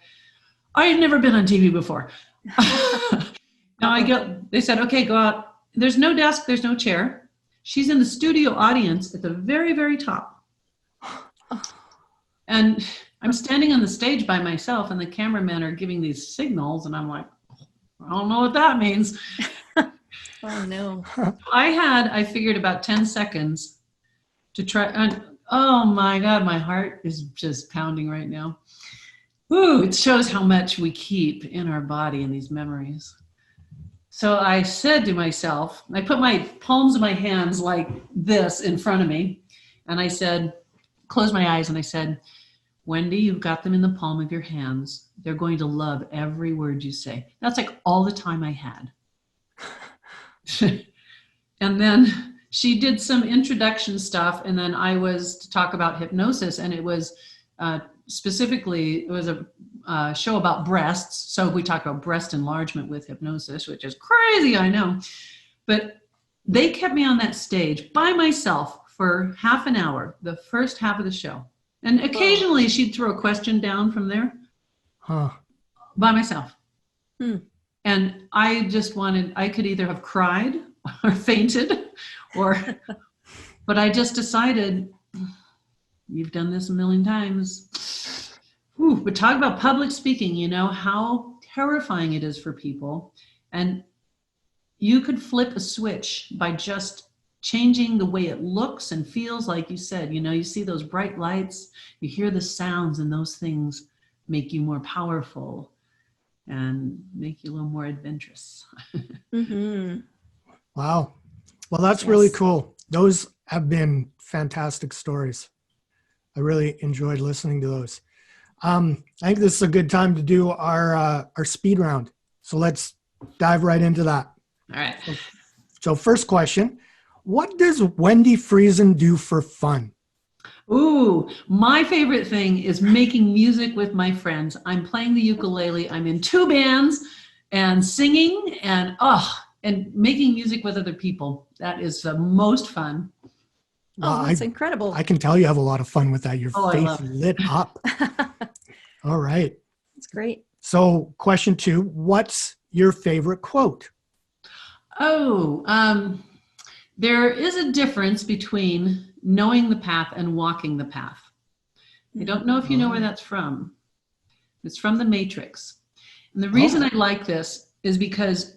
I had never been on TV before. They said, okay, go out. There's no desk, there's no chair. She's in the studio audience at the very, very top. And I'm standing on the stage by myself, and the cameramen are giving these signals, and I'm like, I don't know what that means. Oh no. I figured about 10 seconds to try. And, oh my God, my heart is just pounding right now. Ooh, it shows how much we keep in our body in these memories. So I said to myself, I put my palms of my hands like this in front of me, and I said, close my eyes, and I said, Wendi, you've got them in the palm of your hands. They're going to love every word you say. That's like all the time I had. And then she did some introduction stuff, and then I was to talk about hypnosis, and it was specifically, it was a show about breasts. So we talked about breast enlargement with hypnosis, which is crazy, I know. But they kept me on that stage by myself for half an hour, the first half of the show. And occasionally she'd throw a question down from there by myself. And I just I could either have cried or fainted, but I just decided, you've done this a million times. Ooh, but talk about public speaking, how terrifying it is for people. And you could flip a switch by just changing the way it looks and feels. Like you said, you see those bright lights, you hear the sounds, and those things make you more powerful and make you a little more adventurous. Mm-hmm. Wow. Well, that's really cool. Those have been fantastic stories. I really enjoyed listening to those. I think this is a good time to do our speed round. So let's dive right into that. All right. So first question, what does Wendi Friesen do for fun? Ooh, my favorite thing is making music with my friends. I'm playing the ukulele. I'm in 2 bands and singing and making music with other people. That is the most fun. Oh, that's incredible. I can tell you have a lot of fun with that. Your face lit up. All right. That's great. So question 2, what's your favorite quote? There is a difference between knowing the path and walking the path. I don't know if you know where that's from. It's from The Matrix. And the reason I like this is because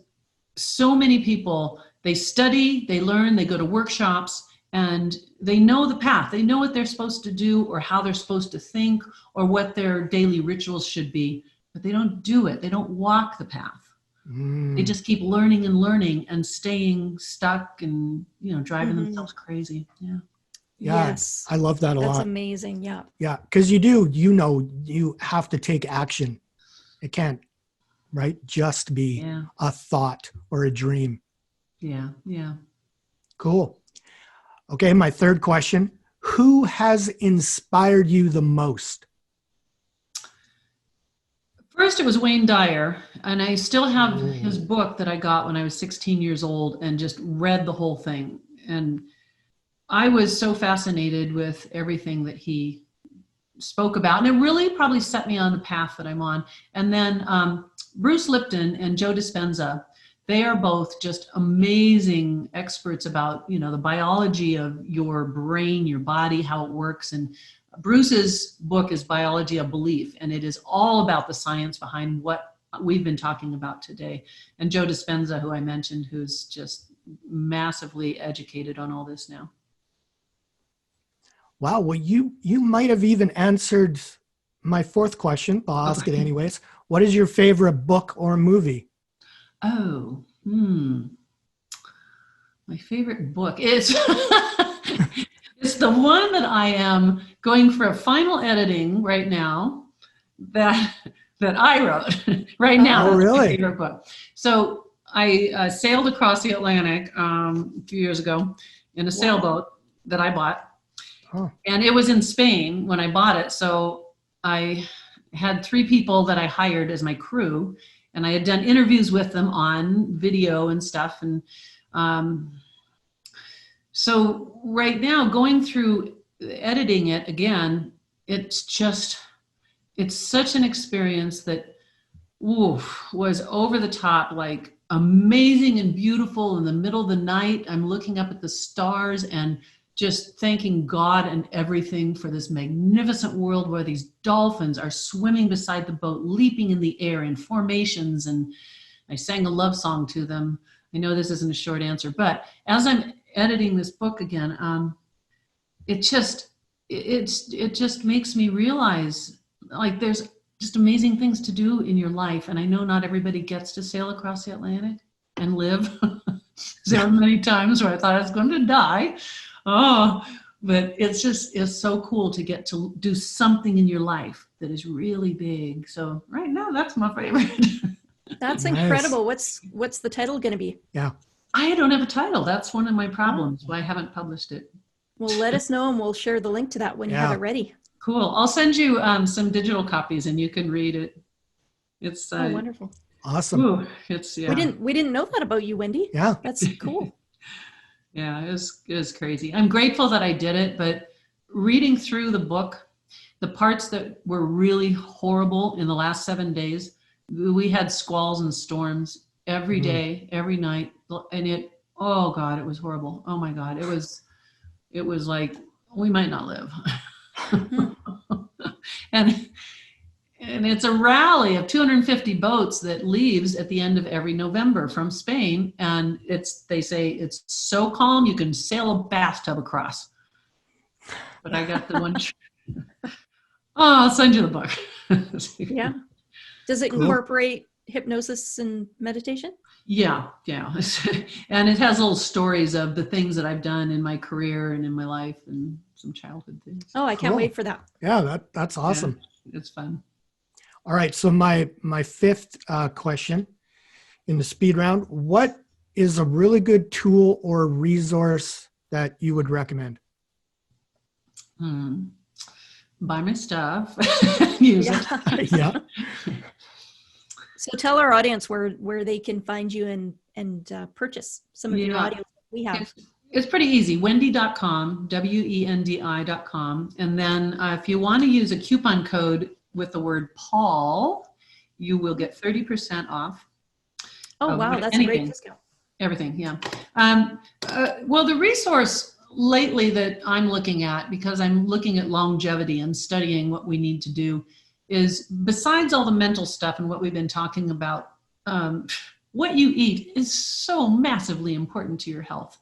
so many people, they study, they learn, they go to workshops, and they know the path. They know what they're supposed to do or how they're supposed to think or what their daily rituals should be, but they don't do it. They don't walk the path. They just keep learning and staying stuck and, driving themselves crazy. Yeah. Yes. I love that a lot. That's amazing. Yeah. Yeah. Because you have to take action. It can't, right? Just be a thought or a dream. Yeah. Yeah. Cool. Okay. My third question, who has inspired you the most? First, it was Wayne Dyer, and I still have his book that I got when I was 16 years old and just read the whole thing. And I was so fascinated with everything that he spoke about, and it really probably set me on the path that I'm on. And then Bruce Lipton and Joe Dispenza, they are both just amazing experts about, the biology of your brain, your body, how it works. And Bruce's book is Biology of Belief, and it is all about the science behind what we've been talking about today. And Joe Dispenza, who I mentioned, who's just massively educated on all this now. Wow. Well, you might have even answered my fourth question. I'll ask it anyways. What is your favorite book or movie? My favorite book is it's the one that I am going for a final editing right now that I wrote right now. Oh, really? My favorite book. So I sailed across the Atlantic a few years ago in a sailboat that I bought. Oh. And it was in Spain when I bought it. So I had 3 people that I hired as my crew, and I had done interviews with them on video and stuff. And so right now, going through editing it again, it's such an experience that was over the top, like amazing and beautiful. In the middle of the night, I'm looking up at the stars and just thanking God and everything for this magnificent world where these dolphins are swimming beside the boat, leaping in the air in formations. And I sang a love song to them. I know this isn't a short answer, but as I'm editing this book again, it just makes me realize, like, there's just amazing things to do in your life. And I know not everybody gets to sail across the Atlantic and live. There were many times where I thought I was going to die. But it's so cool to get to do something in your life that is really big. So right now, that's my favorite. That's nice. Incredible. What's the title going to be? Yeah. I don't have a title. That's one of my problems. Why I haven't published it. Well, let us know and we'll share the link to that when you have it ready. Cool. I'll send you some digital copies and you can read it. It's wonderful. Awesome. We didn't know that about you, Wendi. Yeah. That's cool. Yeah, it was crazy. I'm grateful that I did it, but reading through the book, the parts that were really horrible in the last 7 days, we had squalls and storms every day, every night. And oh God, it was horrible. Oh my God. It was like, we might not live. And it's a rally of 250 boats that leaves at the end of every November from Spain. And they say it's so calm, you can sail a bathtub across. But I got the one. I'll send you the book. Yeah. Does it incorporate hypnosis and meditation? Yeah. And it has little stories of the things that I've done in my career and in my life and some childhood things. Oh, I can't wait for that. Yeah, that's awesome. Yeah, it's fun. All right. So my fifth question in the speed round, what is a really good tool or resource that you would recommend? Buy my stuff. Use it. Yeah. So tell our audience where they can find you and purchase some of your audio we have. It's pretty easy. Wendi.com, Wendi.com. And then if you want to use a coupon code with the word Paul, you will get 30% off. Oh, wow. That's anything. a great discount. Everything, yeah. Well, the resource lately that I'm looking at, because I'm looking at longevity and studying what we need to do, is besides all the mental stuff and what we've been talking about, what you eat is so massively important to your health.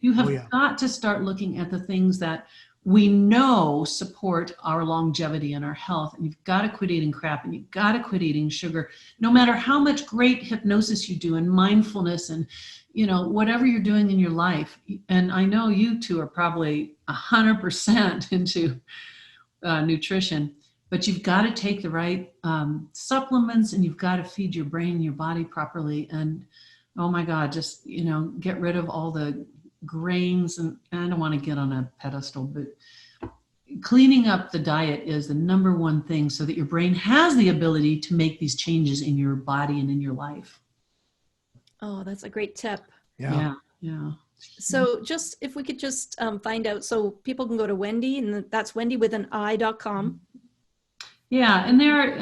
You have got to start looking at the things that we know support our longevity and our health. And you've got to quit eating crap, and you've got to quit eating sugar, no matter how much great hypnosis you do and mindfulness and, whatever you're doing in your life. And I know you two are probably 100% into nutrition, but you've got to take the right supplements, and you've got to feed your brain and your body properly. And oh my God, just, get rid of all the grains. And I don't want to get on a pedestal, but cleaning up the diet is the number one thing, so that your brain has the ability to make these changes in your body and in your life. Oh, that's a great tip. Yeah. So just, if we could just find out, so people can go to Wendi, and that's Wendi with an I.com. Yeah. And there,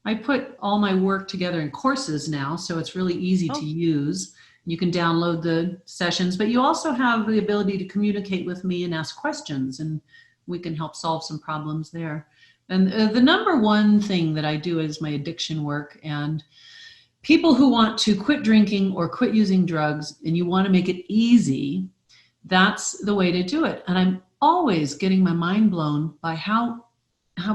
I put all my work together in courses now, so it's really easy to use. You can download the sessions, but you also have the ability to communicate with me and ask questions, and we can help solve some problems there. And the number one thing that I do is my addiction work. And people who want to quit drinking or quit using drugs, and you want to make it easy, that's the way to do it. And I'm always getting my mind blown by how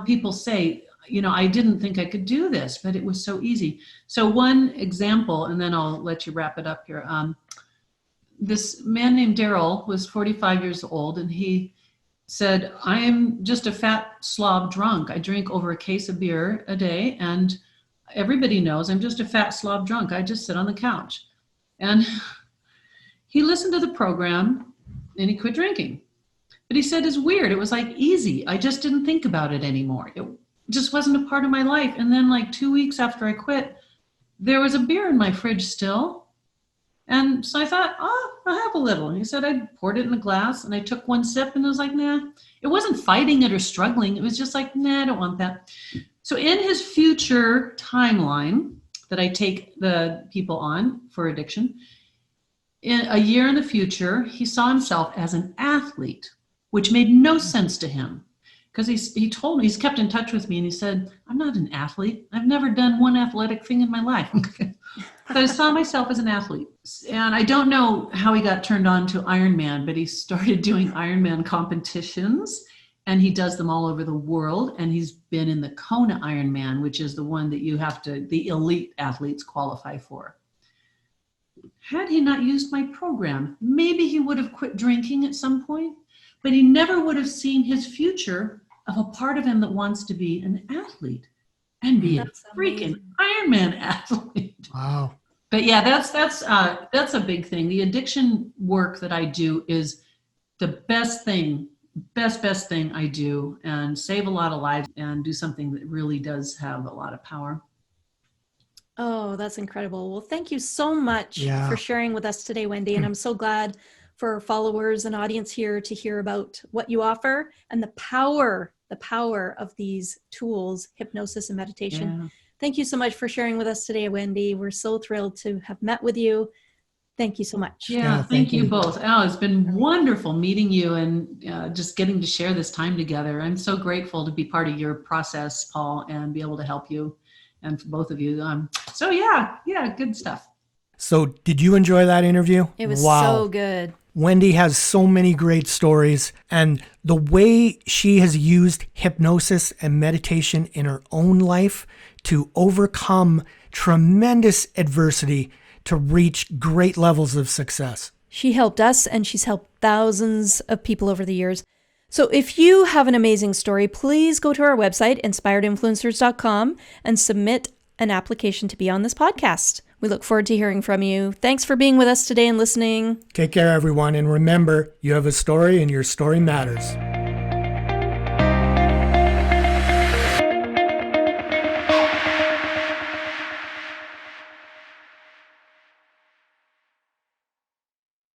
people say, I didn't think I could do this, but it was so easy. So one example, and then I'll let you wrap it up here. This man named Daryl was 45 years old, and he said, I am just a fat slob drunk. I drink over a case of beer a day, and everybody knows I'm just a fat slob drunk. I just sit on the couch. And he listened to the program, and he quit drinking. But he said, it's weird. It was like easy. I just didn't think about it anymore. It just wasn't a part of my life. And then like 2 weeks after I quit, there was a beer in my fridge still. And so I thought, I'll have a little. And he said, I poured it in a glass, and I took one sip, and I was like, nah. It wasn't fighting it or struggling. It was just like, nah, I don't want that. So in his future timeline that I take the people on for addiction, in a year in the future, he saw himself as an athlete, which made no sense to him. Because he told me, he's kept in touch with me, and he said, I'm not an athlete. I've never done one athletic thing in my life. So I saw myself as an athlete. And I don't know how he got turned on to Ironman, but he started doing Ironman competitions, and he does them all over the world. And he's been in the Kona Ironman, which is the one that the elite athletes qualify for. Had he not used my program, maybe he would have quit drinking at some point, but he never would have seen his future of a part of him that wants to be an athlete and be a freaking Ironman athlete. Wow. But yeah, that's a big thing. The addiction work that I do is the best thing I do, and save a lot of lives and do something that really does have a lot of power. Oh, that's incredible. Well, thank you so much for sharing with us today, Wendi. And I'm so glad for our followers and audience here to hear about what you offer and the power of these tools, hypnosis and meditation. Yeah. Thank you so much for sharing with us today, Wendi. We're so thrilled to have met with you. Thank you so much. Yeah, thank you both. Oh, it's been wonderful meeting you and just getting to share this time together. I'm so grateful to be part of your process, Paul, and be able to help you, and for both of you. So yeah, good stuff. So did you enjoy that interview? It was so good. Wendi has so many great stories, and the way she has used hypnosis and meditation in her own life to overcome tremendous adversity to reach great levels of success. She helped us, and she's helped thousands of people over the years. So if you have an amazing story, please go to our website, inspiredinfluencers.com, and submit an application to be on this podcast. We look forward to hearing from you. Thanks for being with us today and listening. Take care, everyone. And remember, you have a story, and your story matters.